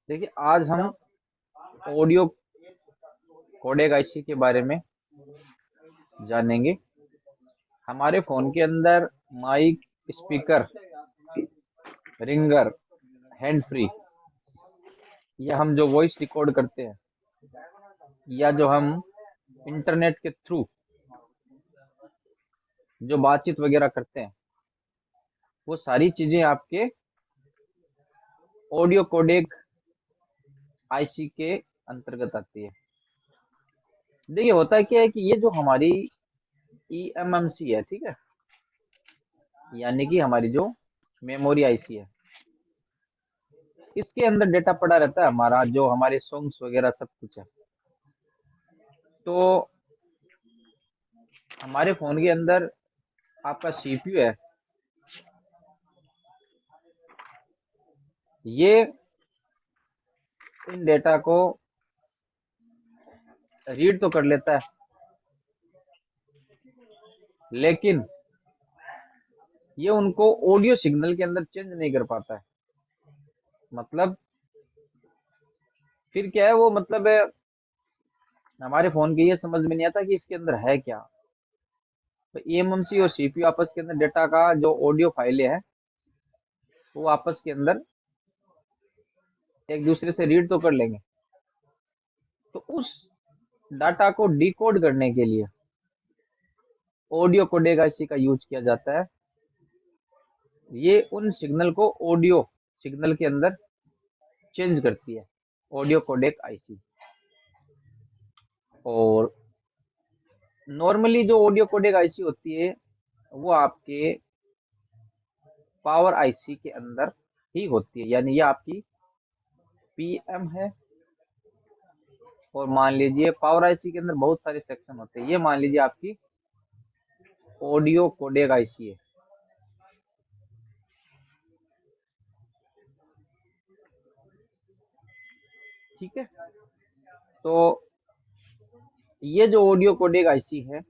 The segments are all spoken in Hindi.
देखिए, आज हम ऑडियो कोडेक आईसी के बारे में जानेंगे। हमारे फोन के अंदर mic, speaker, ringer, hand free, या हम जो वॉइस रिकॉर्ड करते हैं, या जो हम इंटरनेट के थ्रू जो बातचीत वगैरह करते हैं, वो सारी चीजें आपके ऑडियो कोडेक आईसी के अंतर्गत आती है। देखिए, होता क्या है कि ये जो हमारी ईएमएमसी है, ठीक है, यानी कि हमारी जो मेमोरी आईसी है, इसके अंदर डेटा पड़ा रहता है हमारा, जो हमारे सॉन्ग्स वगैरह सब कुछ है। तो हमारे फोन के अंदर आपका सीपीयू है, ये इन डेटा को रीड तो कर लेता है, लेकिन ये उनको ऑडियो सिग्नल के अंदर चेंज नहीं कर पाता है। मतलब फिर क्या है वो, मतलब है, हमारे फोन के ये समझ में नहीं आता कि इसके अंदर है क्या। तो ईएमएमसी और सीपीयू आपस के अंदर डेटा का जो ऑडियो फाइलें हैं, वो आपस के अंदर एक दूसरे से रीड तो कर लेंगे। तो उस डाटा को डिकोड करने के लिए ऑडियो कोडेक आईसी का यूज किया जाता है। ये उन सिग्नल को ऑडियो सिग्नल के अंदर चेंज करती है, ऑडियो कोडेक आईसी। और नॉर्मली जो ऑडियो कोडेक आईसी होती है, वो आपके पावर आईसी के अंदर ही होती है, यानी ये आपकी पीएम है। और मान लीजिए पावर आईसी के अंदर बहुत सारे सेक्शन होते हैं, ये मान लीजिए आपकी ऑडियो कोडेक आईसी है। ठीक है, तो ये जो ऑडियो कोडेक आईसी है,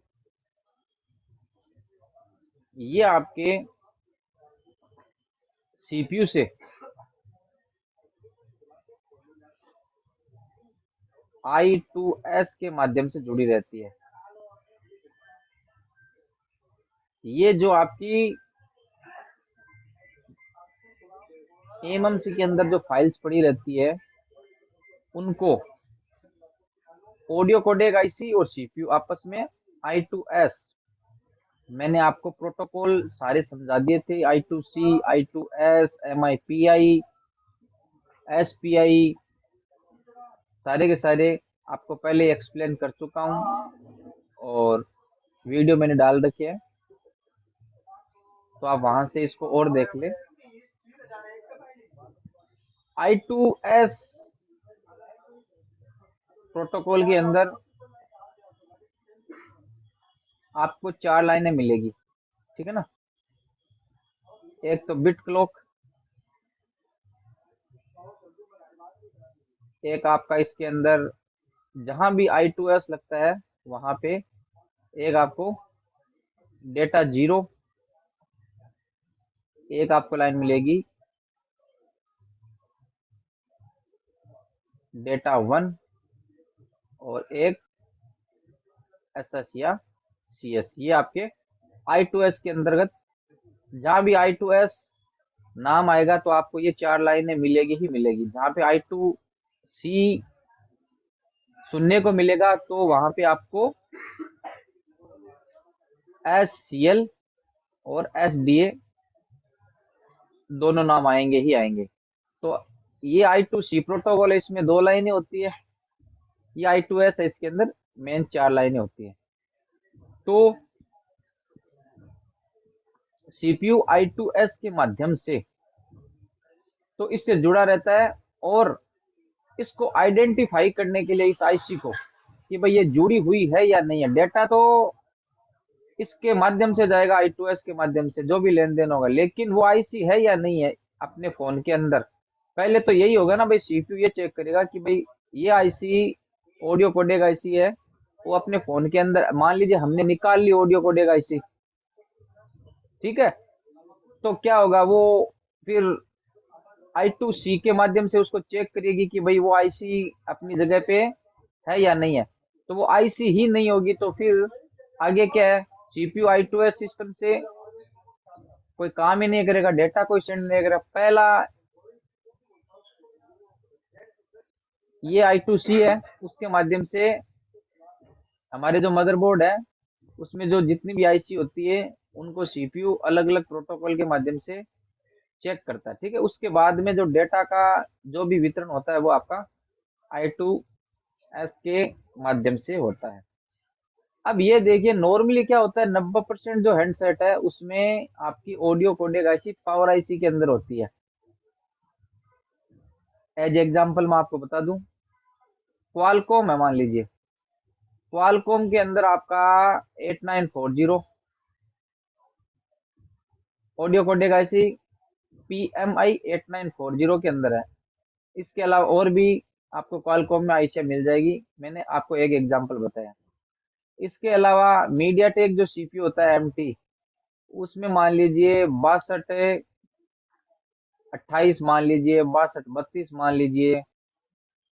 ये आपके सीपीयू से I2S के माध्यम से जुड़ी रहती है। ये जो आपकी एमएमसी के अंदर जो फाइल्स पड़ी रहती है, उनको ऑडियो कोडेक आईसी और सीपीयू आपस में I2S, मैंने आपको प्रोटोकॉल सारे समझा दिए थे, I2C, I2S, MIPI, SPI, सारे के सारे आपको पहले एक्सप्लेन कर चुका हूँ, और वीडियो मैंने डाल रखे है, तो आप वहां से इसको और देख ले। I2S प्रोटोकॉल के अंदर आपको 4 लाइनें मिलेगी, ठीक है ना। एक तो बिट क्लॉक, एक आपका इसके अंदर जहां भी I2S लगता है वहां पे एक आपको डेटा जीरो, एक आपको लाइन मिलेगी डेटा वन, और एक SS या CS। ये आपके I2S के अंतर्गत, जहां भी I2S नाम आएगा तो आपको ये 4 लाइनें मिलेगी ही मिलेगी। जहां पे I2C सुनने को मिलेगा तो वहां पे आपको SCL और SDA दोनों नाम आएंगे ही आएंगे। तो ये I2C प्रोटोकॉल है, इसमें 2 लाइनें होती है। ये I2S है, इसके अंदर मेन 4 लाइनें होती है। तो सीपीयू I2S के माध्यम से तो इससे जुड़ा रहता है, और इसको आइडेंटिफाई करने के लिए इस आईसी को कि भाई ये जुड़ी हुई है या नहीं है, डेटा तो इसके माध्यम से जाएगा, I2S के माध्यम से जो भी लेन देन होगा, लेकिन वो आईसी है या नहीं है अपने फोन के अंदर। पहले तो यही होगा ना भाई, सीपीयू ये चेक करेगा कि भाई ये आईसी ऑडियो कोडेक आईसी है, वो अपने फोन के अंदर, मान लीजिए हमने निकाल ली ऑडियो कोडेक आईसी, ठीक है, तो क्या होगा वो फिर I2C के माध्यम से उसको चेक करेगी कि भाई वो आईसी अपनी जगह पे है या नहीं है। तो वो आईसी ही नहीं होगी तो फिर आगे क्या है, सीपीयू I2S सिस्टम से कोई काम ही नहीं करेगा, डेटा कोई सेंड नहीं करेगा। पहला ये I2C है, उसके माध्यम से हमारे जो मदरबोर्ड है उसमें जो जितनी भी आईसी होती है उनको सीपीयू अलग अलग प्रोटोकॉल के माध्यम से चेक करता है। ठीक है, उसके बाद में जो डेटा का जो भी वितरण होता है वो आपका I2S के माध्यम से होता है। अब ये देखिए नॉर्मली क्या होता है, 90% जो हैंडसेट है उसमें आपकी audio codec IC power IC के अंदर होती है। एज एग्जांपल मैं आपको बता दूं, क्वालकॉम है मान लीजिए, क्वालकॉम के अंदर आपका 8940 ऑडियो कोडेक आईसी PMI 8940 के अंदर है। इसके अलावा और भी आपको क्वालकॉम में आईसी मिल जाएगी, मैंने आपको एक एग्जांपल बताया। इसके अलावा मीडिया टेक जो सीपीयू होता है MT, उसमें मान लीजिए 6228 मान लीजिए, 6232 मान लीजिए।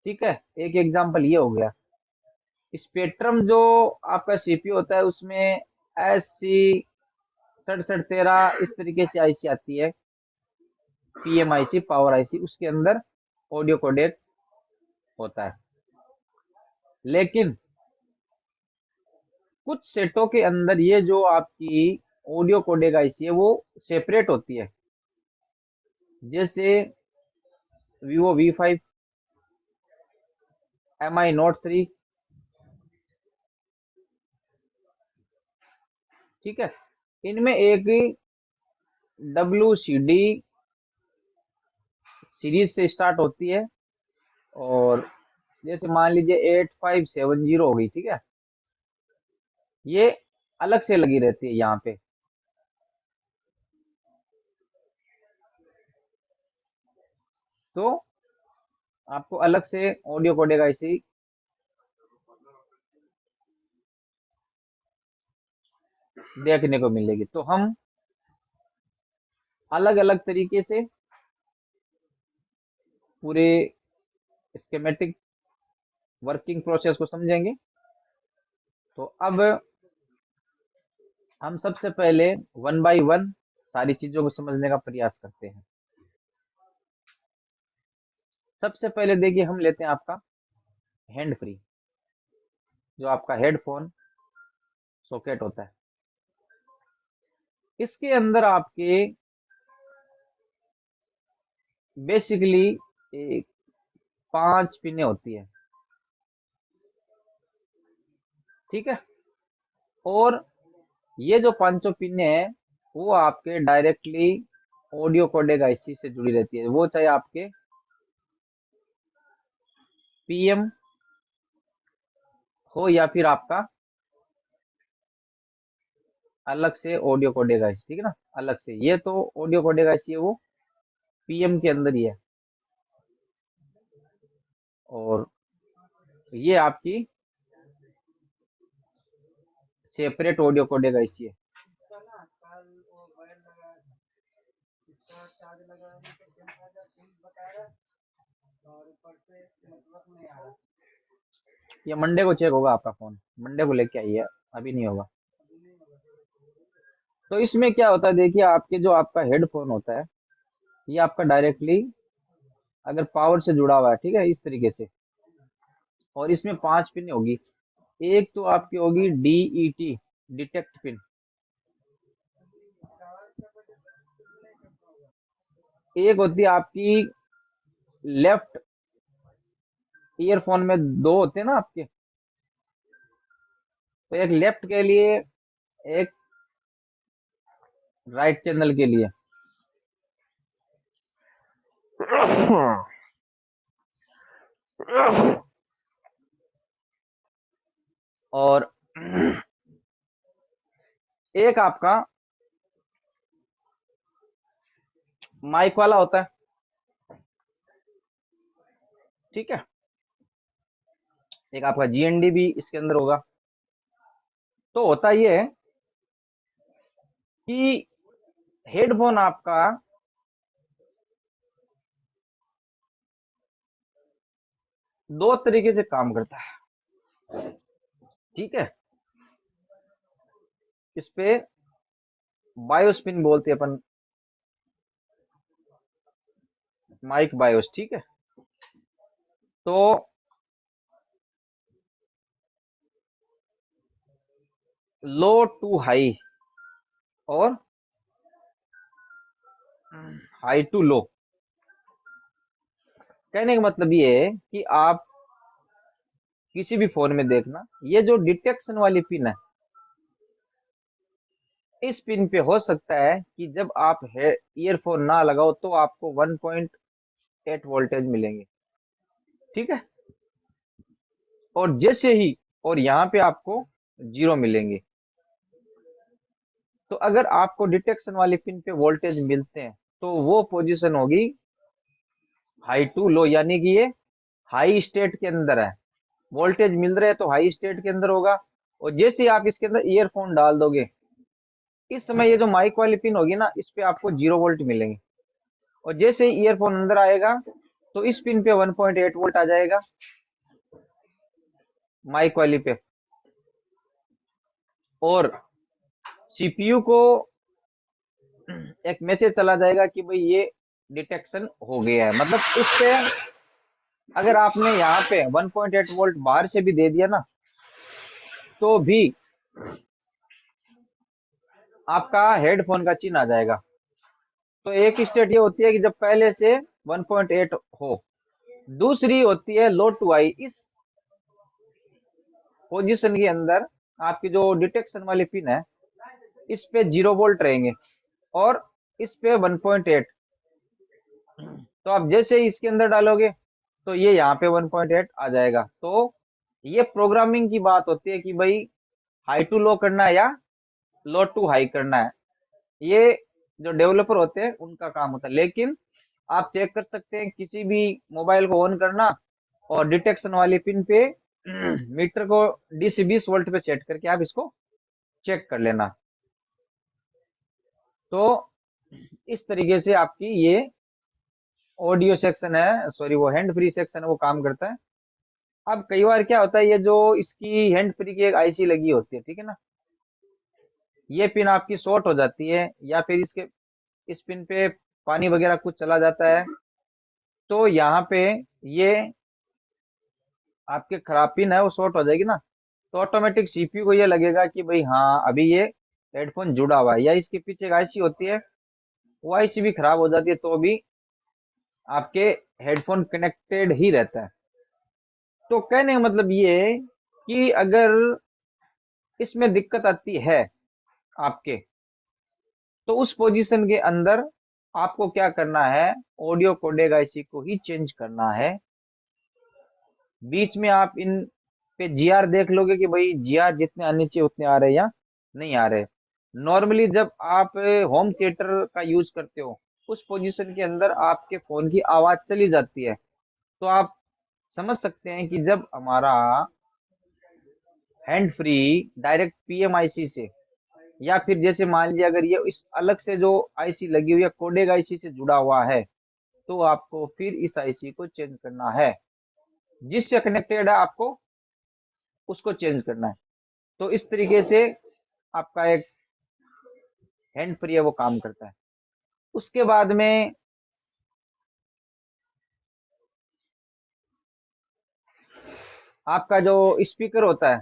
ठीक है, एक एग्जांपल ये हो गया। स्पेक्ट्रम जो आपका सीपीयू होता है उसमें SC 6713 इस तरीके से आईसी आती है, PMIC पावर आईसी, उसके अंदर ऑडियो कोडेक होता है। लेकिन कुछ सेटों के अंदर ये जो आपकी ऑडियो कोडेक आईसी है वो सेपरेट होती है, जैसे Vivo V5, Mi Note 3। ठीक है, इनमें एक WCD सीरीज से स्टार्ट होती है, और जैसे मान लीजिए 8570 हो गई। ठीक है, ये अलग से लगी रहती है यहाँ पे। तो आपको अलग से ऑडियो कोडेक आईसी देखने को मिलेगी। तो हम अलग अलग तरीके से पूरे स्कीमेटिक वर्किंग प्रोसेस को समझेंगे। तो अब हम सबसे पहले वन बाय वन सारी चीजों को समझने का प्रयास करते हैं। सबसे पहले देखिए हम लेते हैं आपका हैंड फ्री, जो आपका हेडफोन सॉकेट होता है। इसके अंदर आपके बेसिकली एक 5 पिने होती है। ठीक है, और ये जो पांचों पिने हैं वो आपके डायरेक्टली ऑडियो कोडेक आईसी से जुड़ी रहती है, वो चाहे आपके PM हो या फिर आपका अलग से ऑडियो कोडेक आईसी। ठीक है ना, अलग से ये तो ऑडियो कोडेक आईसी है वो PM के अंदर ही है, और ये आपकी सेपरेट ऑडियो कोडेक आईसी है। ये मंडे को चेक होगा आपका फोन, मंडे को लेके आइए, अभी नहीं होगा। तो इसमें क्या होता है देखिए, आपके जो आपका हेडफोन होता है ये आपका डायरेक्टली अगर पावर से जुड़ा हुआ है, ठीक है, इस तरीके से, और इसमें 5 पिन होगी। एक तो आपकी होगी DET, डिटेक्ट पिन। एक होती है आपकी लेफ्ट, ईयरफोन में दो होते हैं ना आपके, तो एक लेफ्ट के लिए, एक राइट चैनल के लिए। और एक आपका माइक वाला होता है। ठीक है, एक आपका GND भी इसके अंदर होगा। तो होता ये है कि हेडफोन आपका दो तरीके से काम करता है। ठीक है, इस पे बायोस्पिन बोलते हैं अपन, माइक बायोस। ठीक है, तो लो टू हाई और हाई टू लो। कहने का मतलब ये है कि आप किसी भी फोन में देखना, ये जो डिटेक्शन वाली पिन है, इस पिन पे हो सकता है कि जब आप ईयरफोन ना लगाओ तो आपको 1.8 वोल्टेज मिलेंगे। ठीक है, और जैसे ही, और यहाँ पे आपको जीरो मिलेंगे। तो अगर आपको डिटेक्शन वाली पिन पे वोल्टेज मिलते हैं तो वो पोजीशन होगी हाई टू लो, यानी कि ये हाई स्टेट के अंदर है। वोल्टेज मिल रहे हैं तो हाई स्टेट के अंदर होगा। और जैसे ही आप इसके अंदर ईयरफोन डाल दोगे, इस समय ये जो माइक वाली पिन होगी ना, इस पे आपको 0 वोल्ट मिलेंगे। और जैसे ही ईयरफोन अंदर आएगा तो इस पिन पे 1.8 वोल्ट आ जाएगा, माइक वाली पे। और सीपीयू को एक मैसेज चला जाएगा कि भाई ये डिटेक्शन हो गया है। मतलब इस पे अगर आपने यहाँ पे 1.8 वोल्ट बाहर से भी दे दिया ना, तो भी आपका हेडफोन का चिन्ह आ जाएगा। तो एक स्टेट ये होती है कि जब पहले से 1.8 हो। दूसरी होती है लो टू हाई। इस पोजीशन के अंदर आपकी जो डिटेक्शन वाली पिन है, इस पे 0 वोल्ट रहेंगे और इस पे 1.8। तो आप जैसे ही इसके अंदर डालोगे तो ये यहाँ पे 1.8 आ जाएगा। तो ये प्रोग्रामिंग की बात होती है कि भाई हाई टू लो करना है या लो टू हाई करना है। ये जो डेवलपर होते हैं उनका काम होता है। लेकिन आप चेक कर सकते हैं, किसी भी मोबाइल को ऑन करना और डिटेक्शन वाली पिन पे मीटर को DC 20 वोल्ट पे सेट करके आप इसको चेक कर लेना। तो इस तरीके से आपकी ये ऑडियो सेक्शन है, सॉरी वो हैंड फ्री सेक्शन है, वो काम करता है। अब कई बार क्या होता है, ये जो इसकी हैंड फ्री की एक IC लगी होती है, ठीक है ना, ये पिन आपकी शॉर्ट हो जाती है या फिर इसके इस पिन पे पानी वगैरह कुछ चला जाता है, तो यहाँ पे ये आपके खराब पिन है वो शॉर्ट हो जाएगी ना। तो ऑटोमेटिक CPU को ये लगेगा कि भाई हाँ अभी ये हेडफोन जुड़ा हुआ है। या इसके पीछे एक IC होती है, वो IC भी खराब हो जाती है तो भी आपके हेडफोन कनेक्टेड ही रहता है। तो कहने का मतलब ये है कि अगर इसमें दिक्कत आती है आपके, तो उस पोजीशन के अंदर आपको क्या करना है, ऑडियो कोडेक IC को ही चेंज करना है। बीच में आप इन पे GR देख लोगे कि भाई GR जितने आने चाहिए उतने आ रहे हैं या नहीं आ रहे। नॉर्मली जब आप होम थिएटर का यूज करते हो, उस पोजीशन के अंदर आपके फोन की आवाज चली जाती है। तो आप समझ सकते हैं कि जब हमारा हैंड फ्री डायरेक्ट PMIC से, या फिर जैसे मान लीजिए अगर ये इस अलग से जो IC लगी हुई है कोडेक IC से जुड़ा हुआ है, तो आपको फिर इस IC को चेंज करना है। जिससे कनेक्टेड है आपको उसको चेंज करना है। तो इस तरीके से आपका एक हैंड फ्री है वो काम करता है। उसके बाद में आपका जो स्पीकर होता है,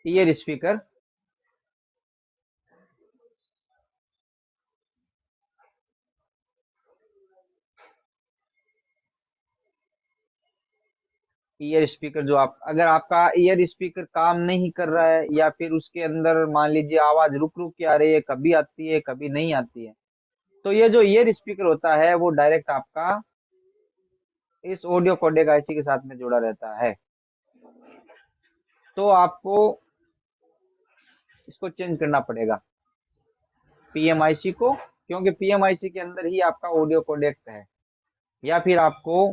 ईयर स्पीकर, ईयर स्पीकर जो आप, अगर आपका ईयर स्पीकर काम नहीं कर रहा है या फिर उसके अंदर मान लीजिए आवाज रुक रुक के आ रही है, कभी आती है कभी नहीं आती है, तो ये जो ईयर स्पीकर होता है वो डायरेक्ट आपका इस ऑडियो कोडेक IC के साथ में जुड़ा रहता है। तो आपको इसको चेंज करना पड़ेगा PMIC को, क्योंकि PMIC के अंदर ही आपका ऑडियो कोडेक है। या फिर आपको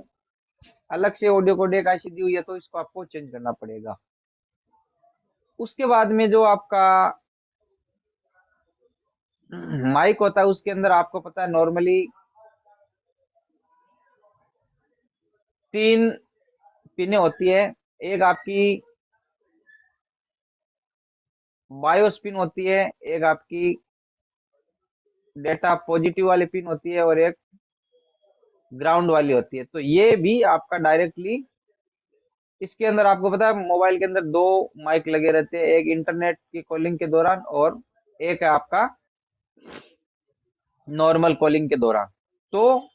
अलग से ऑडियो कोडेक IC दी हुई है तो इसको आपको चेंज करना पड़ेगा। उसके बाद में जो आपका माइक होता है उसके अंदर आपको पता है नॉर्मली तीन पिने होती है। एक आपकी बायोस पिन होती है, एक आपकी डेटा पॉजिटिव वाली पिन होती है, और एक ग्राउंड वाली होती है। तो ये भी आपका डायरेक्टली इसके अंदर आपको पता है मोबाइल के अंदर दो माइक लगे रहते हैं, एक इंटरनेट की कॉलिंग के दौरान और एक है आपका नॉर्मल कॉलिंग के दौरान। तो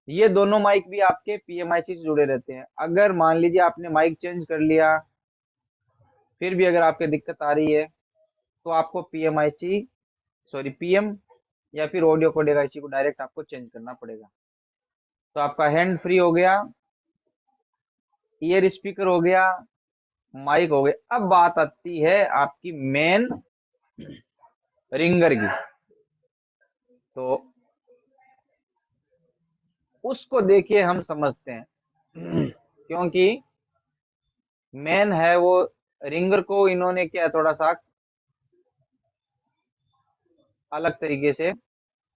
ये दोनों माइक भी आपके पीएमआईसी से जुड़े रहते हैं। अगर मान लीजिए आपने माइक चेंज कर लिया, फिर भी अगर आपको दिक्कत आ रही है, तो आपको पीएमआईसी, सॉरी पीएम या फिर ऑडियो कोडेक आईसी को डायरेक्ट आपको चेंज करना पड़ेगा। तो आपका हैंड फ्री हो गया, ईयर स्पीकर हो गया, माइक हो गया। अब बात आती है आपकी मेन रिंगर की। तो उसको देखिए हम समझते हैं क्योंकि मेन है वो रिंगर को इन्होंने क्या थोड़ा सा अलग तरीके से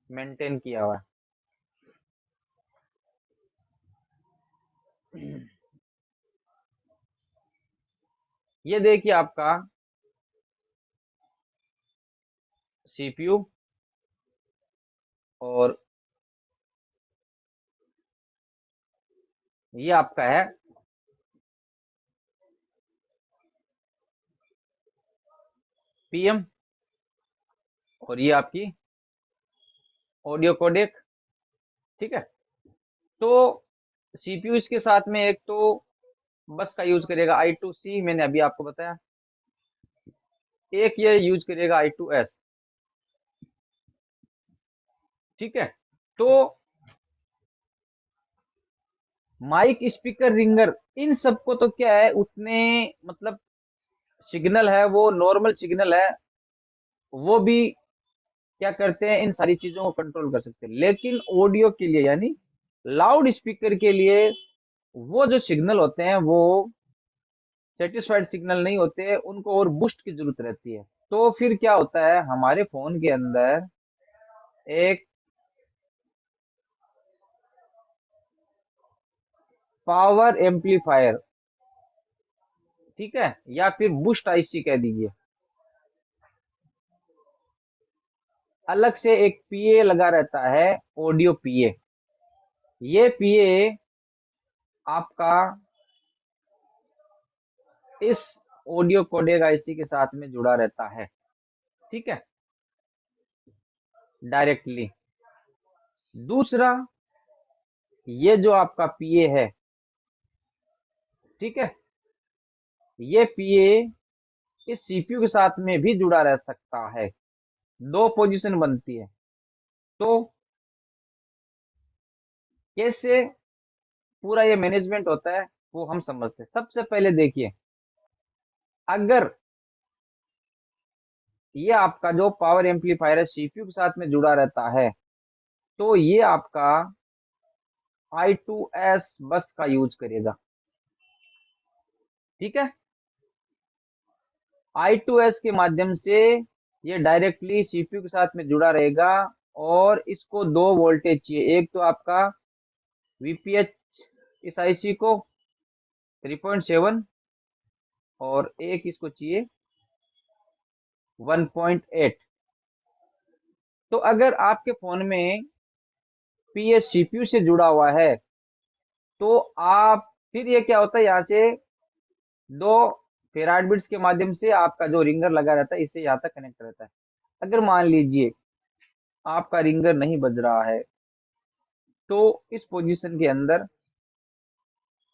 मेंटेन किया हुआ है। ये देखिए आपका सीपीयू और ये आपका है पीएम, और ये आपकी ऑडियो कोडेक। ठीक है। तो सीपीयू इसके साथ में एक तो बस का यूज करेगा I2C, मैंने अभी आपको बताया। एक ये यूज करेगा I2S। ठीक है। तो माइक स्पीकर रिंगर इन सबको तो क्या है उतने मतलब सिग्नल है वो नॉर्मल सिग्नल है, वो भी क्या करते हैं इन सारी चीजों को कंट्रोल कर सकते हैं। लेकिन ऑडियो के लिए यानी लाउड स्पीकर के लिए वो जो सिग्नल होते हैं वो सेटिस्फाइड सिग्नल नहीं होते, उनको और बूस्ट की जरूरत रहती है। तो फिर क्या होता है हमारे फोन के अंदर एक पावर एम्पलीफायर, ठीक है, या फिर बूस्ट आईसी कह दीजिए, अलग से एक पीए लगा रहता है, ऑडियो पीए। ये पीए आपका इस ऑडियो कोडेक आईसी के साथ में जुड़ा रहता है। ठीक है, डायरेक्टली। दूसरा, ये जो आपका पीए है, ठीक है, ये पीए इस सीपीयू के साथ में भी जुड़ा रह सकता है। दो पोजीशन बनती है। तो कैसे पूरा ये मैनेजमेंट होता है वो हम समझते हैं। सबसे पहले देखिए, अगर ये आपका जो पावर एम्पलीफायर है सीपीयू के साथ में जुड़ा रहता है, तो ये आपका I2S बस का यूज करेगा। ठीक है, I2S के माध्यम से ये डायरेक्टली सीपीयू के साथ में जुड़ा रहेगा। और इसको दो वोल्टेज चाहिए, एक तो आपका वीपीएच इस आईसी को 3.7, और एक इसको चाहिए 1.8। तो अगर आपके फोन में पीएस सीपीयू से जुड़ा हुआ है, तो आप फिर ये क्या होता है यहाँ से दो फेराइट बिट्स के माध्यम से आपका जो रिंगर लगा रहता है इससे यहाँ तक कनेक्ट रहता है। अगर मान लीजिए आपका रिंगर नहीं बज रहा है, तो इस पोजीशन के अंदर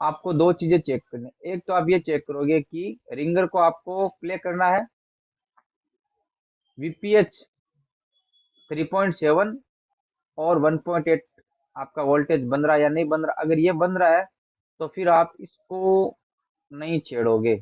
आपको दो चीजें चेक करनी। एक तो आप ये चेक करोगे कि रिंगर को आपको प्ले करना है वीपीएच 3.7 और 1.8, आपका वोल्टेज बन रहा है या नहीं बन रहा। अगर ये बन रहा है तो फिर आप इसको नहीं छेड़ोगे।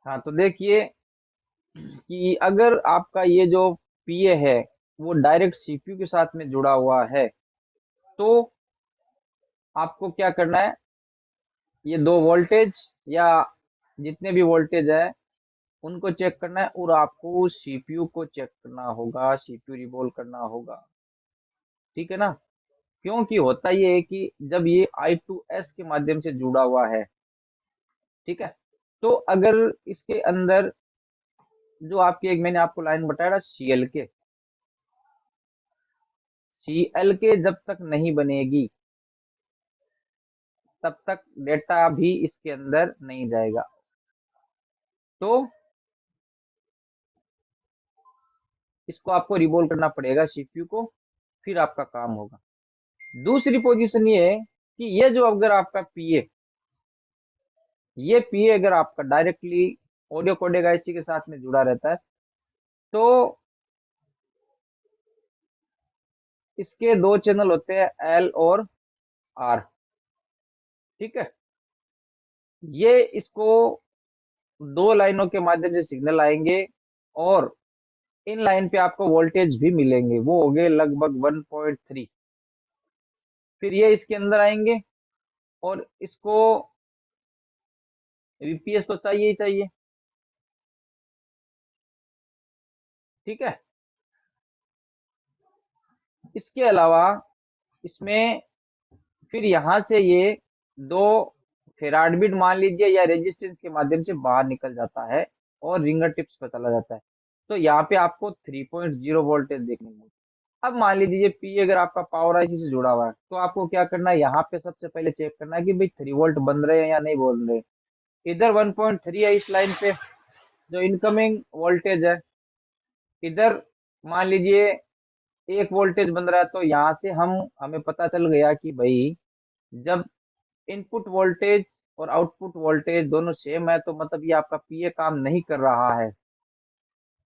हाँ तो देखिए कि अगर आपका ये जो पीए है वो डायरेक्ट सीपीयू के साथ में जुड़ा हुआ है, तो आपको क्या करना है, ये दो वोल्टेज या जितने भी वोल्टेज है उनको चेक करना है, और आपको सीपीयू को चेक करना होगा, सीपीयू रिवॉल्व करना होगा। ठीक है ना। क्योंकि होता ये है कि जब ये I2S के माध्यम से जुड़ा हुआ है, ठीक है, तो अगर इसके अंदर जो आपकी एक मैंने आपको लाइन बताया सीएल के जब तक नहीं बनेगी तब तक डेटा भी इसके अंदर नहीं जाएगा। तो इसको आपको रिवॉल्व करना पड़ेगा सीपीयू को, फिर आपका काम होगा। दूसरी पोजीशन ये है कि ये जो अगर आपका पीए, ये पीए अगर आपका डायरेक्टली ऑडियो कोडेक आईसी के साथ में जुड़ा रहता है, तो इसके दो चैनल होते हैं, एल और आर। ठीक है। ये इसको दो लाइनों के माध्यम से सिग्नल आएंगे, और इन लाइन पे आपको वोल्टेज भी मिलेंगे, वो हो गए लगभग 1.3। फिर ये इसके अंदर आएंगे, और इसको वीपीएस तो चाहिए ही चाहिए। ठीक है। इसके अलावा इसमें फिर यहाँ से ये दो फेराड बिट मान लीजिए या रेजिस्टेंस के माध्यम से बाहर निकल जाता है और रिंगर टिप्स पे चला जाता है। तो यहाँ पे आपको 3.0 वोल्टेज देखने को मिलता है। अब मान लीजिए पी अगर आपका पावर आईसी से जुड़ा हुआ है, तो आपको क्या करना है, यहाँ पे सबसे पहले चेक करना है कि भाई 3 वोल्ट बन रहे हैं या नहीं बन रहे। इधर 1.3 है इस लाइन पे जो इनकमिंग वोल्टेज है, इधर मान लीजिए 1 वोल्टेज बन रहा है। तो यहाँ से हमें पता चल गया कि भाई जब इनपुट वोल्टेज और आउटपुट वोल्टेज दोनों सेम है, तो मतलब ये आपका पीए काम नहीं कर रहा है।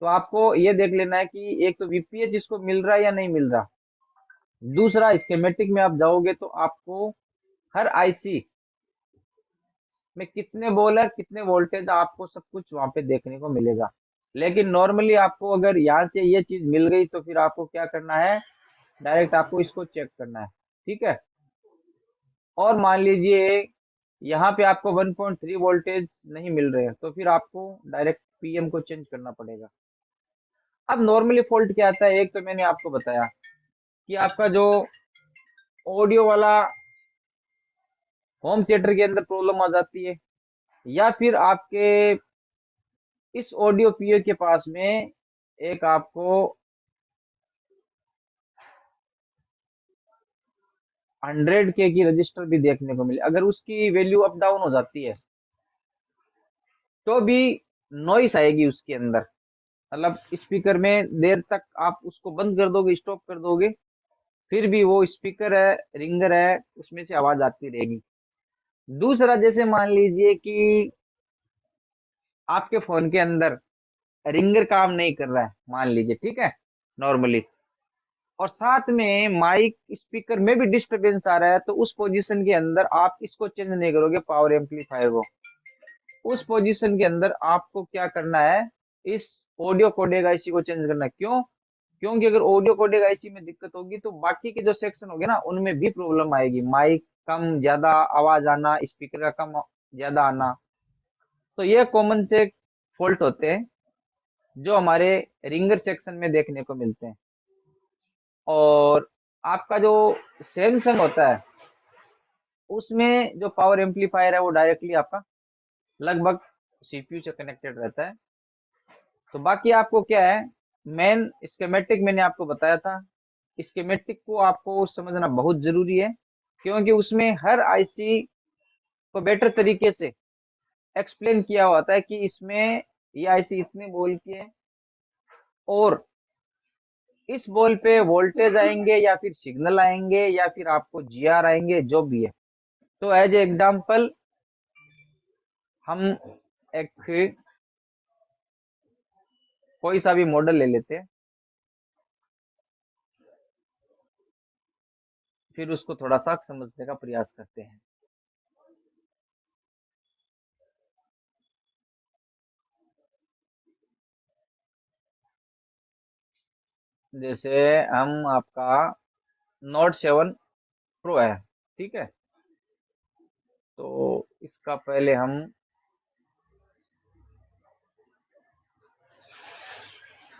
तो आपको ये देख लेना है कि एक तो वीपीए जिसको मिल रहा है या नहीं मिल रहा। दूसरा, स्कीमेटिक में आप जाओगे तो आपको हर आईसी में कितने वोल्ट कितने वोल्टेज आपको सब कुछ वहां पे देखने को मिलेगा। लेकिन नॉर्मली आपको अगर यहाँ से ये चीज मिल गई तो फिर आपको क्या करना है, डायरेक्ट आपको इसको चेक करना है। ठीक है। और मान लीजिए यहाँ पे आपको 1.3 वोल्टेज नहीं मिल रहे हैं, तो फिर आपको डायरेक्ट पीएम को चेंज करना पड़ेगा। अब नॉर्मली फॉल्ट क्या आता है, एक तो मैंने आपको बताया कि आपका जो ऑडियो वाला होम थिएटर के अंदर प्रॉब्लम आ जाती है, या फिर आपके इस ऑडियो पीए के पास में एक आपको 100K की रजिस्टर भी देखने को मिले। अगर उसकी वैल्यू अप डाउन हो जाती है तो भी नॉइस आएगी उसके अंदर। मतलब स्पीकर में देर तक आप उसको बंद कर दोगे, स्टॉप कर दोगे, फिर भी वो स्पीकर है, रिंगर है, उसमें से आवाज आती रहेगी। दूसरा, जैसे मान लीजिए कि आपके फोन के अंदर रिंगर काम नहीं कर रहा है मान लीजिए, ठीक है, नॉर्मली, और साथ में माइक स्पीकर में भी डिस्टरबेंस आ रहा है, तो उस पोजीशन के अंदर आप इसको चेंज नहीं करोगे पावर एम्पलीफायर को। उस पोजीशन के अंदर आपको क्या करना है, इस ऑडियो कोडेक आईसी को चेंज करना है। क्यों? क्योंकि अगर ऑडियो कोडेक आईसी में दिक्कत होगी तो बाकी के जो सेक्शन होंगे ना उनमें भी प्रॉब्लम आएगी, माइक कम ज्यादा आवाज आना, स्पीकर का कम ज्यादा आना। तो ये कॉमन से फॉल्ट होते हैं जो हमारे रिंगर सेक्शन में देखने को मिलते हैं। और आपका जो सैमसंग होता है उसमें जो पावर एम्पलीफायर है वो डायरेक्टली आपका लगभग सीपीयू से कनेक्टेड रहता है। तो बाकी आपको क्या है, मेन स्कीमेटिक मैंने आपको बताया था। स्कीमेटिक को आपको समझना बहुत जरूरी है, क्योंकि उसमें हर आईसी को बेटर तरीके से एक्सप्लेन किया होता है कि इसमें ये आईसी इतने वोल्ट की है, और इस बॉल पे वोल्टेज आएंगे या फिर सिग्नल आएंगे या फिर आपको जीआर आएंगे, जो भी है। तो एज ए एग्जाम्पल हम एक कोई सा भी मॉडल ले लेते हैं, फिर उसको थोड़ा सा समझने का प्रयास करते हैं। जैसे हम आपका Note 7 Pro है, ठीक है, तो इसका पहले हम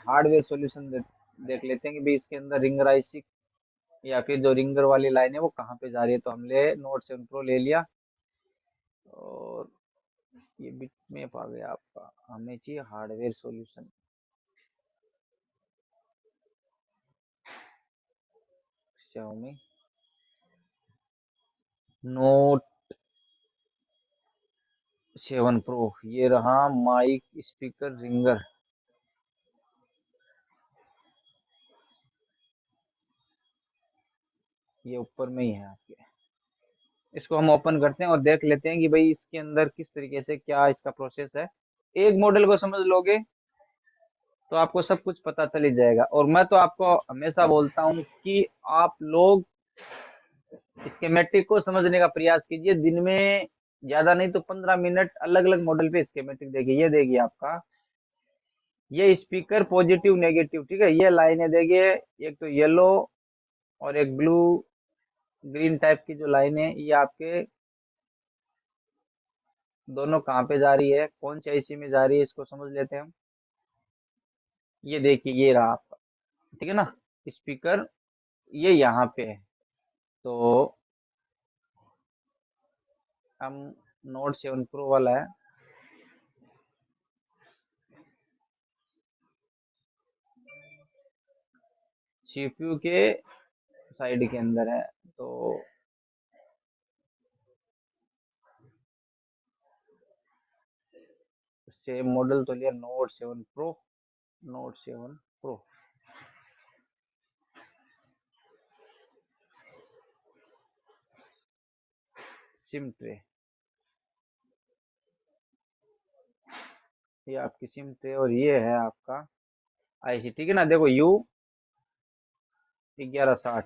हार्डवेयर सॉल्यूशन देख लेते हैं कि भाई इसके अंदर रिंगर आईसी या फिर जो रिंगर वाली लाइन है वो कहाँ पे जा रही है। तो हमने Note 7 Pro ले लिया और ये बिट मैप आ गया आपका, हमें चाहिए hardware solution. Xiaomi Note 7 Pro, ये रहा माइक स्पीकर रिंगर, ये ऊपर में ही है आपके। इसको हम ओपन करते हैं और देख लेते हैं कि भाई इसके अंदर किस तरीके से क्या इसका प्रोसेस है। एक मॉडल को समझ लोगे तो आपको सब कुछ पता चल ही जाएगा। और मैं तो आपको हमेशा बोलता हूँ कि आप लोग स्कीमेटिक को समझने का प्रयास कीजिए, दिन में ज्यादा नहीं तो 15 मिनट अलग अलग मॉडल पे स्कीमेटिक देखिए। ये देखिए आपका, ये स्पीकर पॉजिटिव नेगेटिव, ठीक है, ये लाइनें देखिए, एक तो येलो और एक ब्लू ग्रीन टाइप की जो लाइन है, ये आपके दोनों कहाँ पे जा रही है, कौन सी आईसी में जा रही है, इसको समझ लेते हैं हम। ये देखिए, ये रहा आपका, ठीक है ना, स्पीकर ये यहाँ पे है। तो हम Note 7 Pro वाला है, सीपीयू के साइड के अंदर है। तो सेम मॉडल तो लिया Note 7 Pro। सिम ट्रे, ये आपकी सिम ट्रे और ये है आपका आईसी, ठीक है ना। देखो U1160,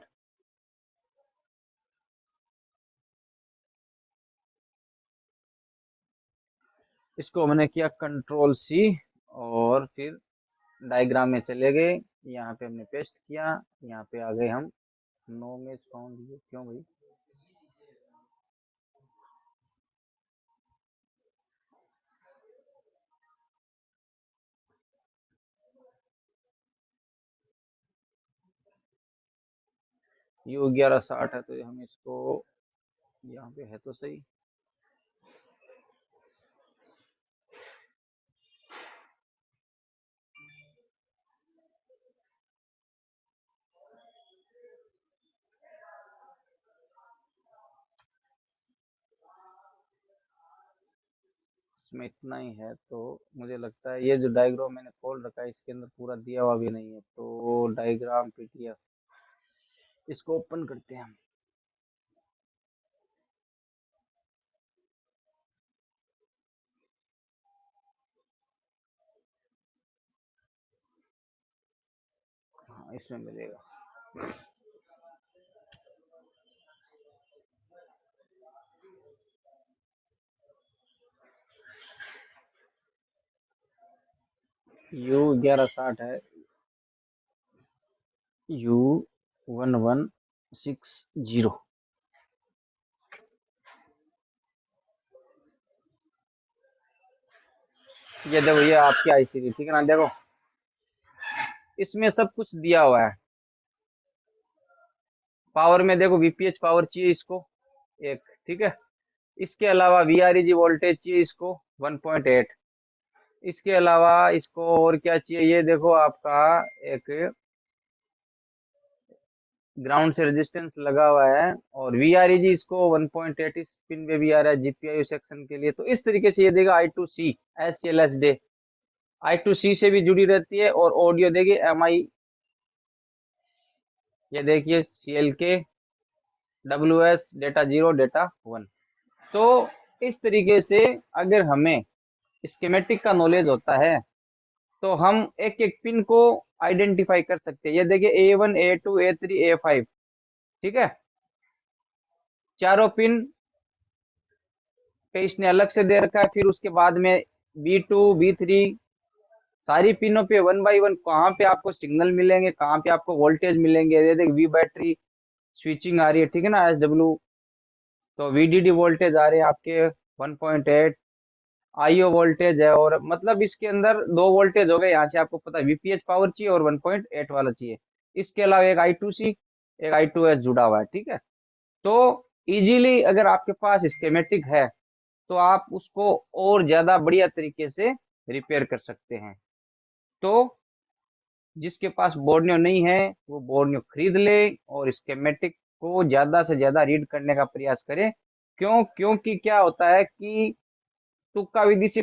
इसको मैंने किया Ctrl+C और फिर डायग्राम में चले गए, यहाँ पे हमने पेस्ट किया, यहाँ पे आ गए हम। नो मैच फाउंड, ये क्यों भाई? U1160 है तो हम इसको, यहाँ पे है तो सही। इसमें इतना ही है तो मुझे लगता है ये जो डायग्राम मैंने खोल रखा है इसके अंदर पूरा दिया हुआ भी नहीं है। तो डायग्राम पीडीएफ, इसको ओपन करते हैं हम। हाँ, इसमें मिलेगा। U1160 है, U1160। ये देखो, ये आपकी आईसी थी, ठीक है ना। देखो इसमें सब कुछ दिया हुआ है। पावर में देखो, वीपीएच पावर चाहिए इसको एक, ठीक है। इसके अलावा वीआरईजी वोल्टेज चाहिए इसको 1.8। इसके अलावा इसको और क्या चाहिए, ये देखो आपका एक ग्राउंड से रेजिस्टेंस लगा हुआ है, और वीआरईजी इसको 1.8 इस पिन पे भी आ रहा है जीपीआई सेक्शन के लिए। तो इस तरीके से ये देगा I2C SLSD, I2C से भी जुड़ी रहती है। और ऑडियो देखिए MI, ये देखिए CLK WS डेटा 0 डेटा 1। तो इस तरीके से अगर हमें स्कीमेटिक का नॉलेज होता है तो हम एक एक पिन को आइडेंटिफाई कर सकते हैं। ये देखिए A1 A2 A3 A5, ठीक है, चारों पिन पे इसने अलग से दे रखा है। फिर उसके बाद में B2 B3 सारी पिनों पे वन बाई वन कहाँ पे आपको सिग्नल मिलेंगे, कहाँ पे आपको वोल्टेज मिलेंगे। ये देख वी बैटरी स्विचिंग आ रही है, ठीक है ना, SW। तो VDD वोल्टेज आ रहे हैं आपके 1.8। IO वोल्टेज है, और मतलब इसके अंदर दो वोल्टेज हो गए। यहाँ से आपको पता है VPH पावर चाहिए और 1.8 वाला चाहिए। इसके अलावा एक I2C, एक I2S जुड़ा हुआ है, ठीक है। तो इजीली अगर आपके पास स्कीमेटिक है तो आप उसको और ज्यादा बढ़िया तरीके से रिपेयर कर सकते हैं। तो जिसके पास बोर्नियो नहीं है वो बोर्नियो खरीद ले और स्कीमेटिक को ज्यादा से ज्यादा रीड करने का प्रयास करे। क्योंकि क्या होता है कि तुक्का विधि से